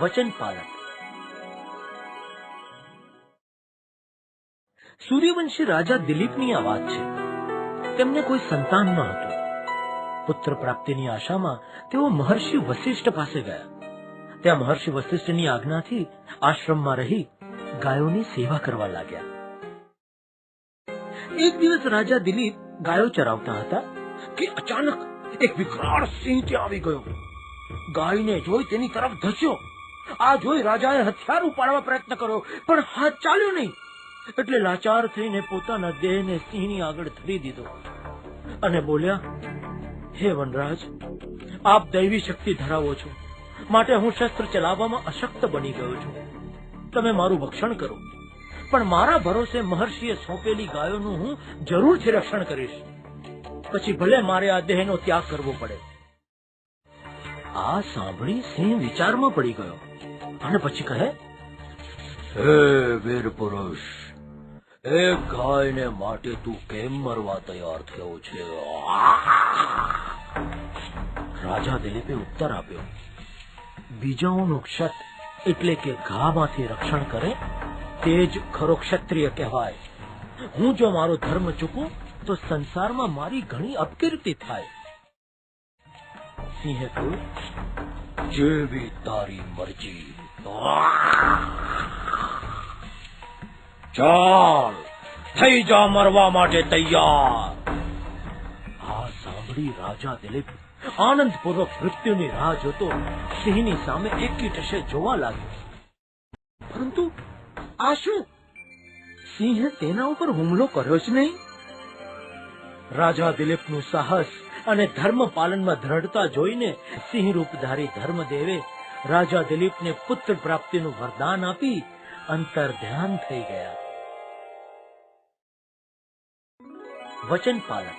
વચન પાલન. સૂર્યવંશી રાજા દિલીપની આ વાત છે. તેમને કોઈ સંતાન ન હતું. પુત્ર પ્રાપ્તિની આશામાં તેઓ મહર્ષિ વશિષ્ઠ પાસે ગયા. ત્યાં મહર્ષિ વશિષ્ઠની આજ્ઞાથી આશ્રમમાં રહી ગાયોની સેવા કરવા લાગ્યા. એક દિવસ રાજા દિલીપ ગાયો ચરાવતા હતા કે અચાનક એક વિકરાળ સિંહ ત્યાં આવી ગયો. ગાયને જોઈ તેની તરફ ધસ્યો. આ જોઈ રાજાએ હથિયાર ઉપાડવા પ્રયત્ન કર્યો, પણ હાથ ચાલ્યો નહીં. એટલે લાચાર થઈને પોતાના દેહને સિંહની આગળ ધરી દીધો અને બોલ્યા, હે વનરાજ, આપ દૈવી શક્તિ ધરાવો છો, માટે હું શસ્ત્ર ચલાવવામાં અશક્ત બની ગયો છું. તમે મારું ભક્ષણ કરો, પણ મારા ભરોસે મહર્ષિએ સોંપેલી ગાયોનું હું જરૂરથી રક્ષણ કરીશ. પછી ભલે મારે આ દેહનો ત્યાગ કરવો પડે. આ સાંભળી સિંહ વિચારમાં પડી ગયો અને પછી કહે, હે વીર પુરુષ, એક ગાયને માટે તું કેમ મરવા તૈયાર થયો છે? રાજા દિલીપે ઉત્તર આપ્યો, બીજાઓનું ક્ષત એટલે કે ઘામાંથી રક્ષણ કરે તે જ ખરો ક્ષત્રિય કહેવાય. હું જો મારો ધર્મ ચૂકું તો સંસારમાં મારી ઘણી અપકીર્તિ થાય. સિંહે કહ્યું, જેવી તારી મરજી. ચાલ, થઈ જા મરવા માટે તૈયાર. આ સાંભળી રાજા દિલીપ આનંદપૂર્વક મૃત્યુની રાહ જોતો સિંહની સામે એકી ટશે જોવા લાગ્યો. પરંતુ આ શું? સિંહે તેના ઉપર હુમલો કર્યો જ નહીં. રાજા દિલીપનું સાહસ અને ધર્મ પાલનમાં દ્રઢતા જોઈને સિંહ રૂપધારી ધર્મદેવે રાજા દિલીપને પુત્ર પ્રાપ્તિનું વરદાન આપી અંતર ધ્યાન થઈ ગયા. વચન પાલન.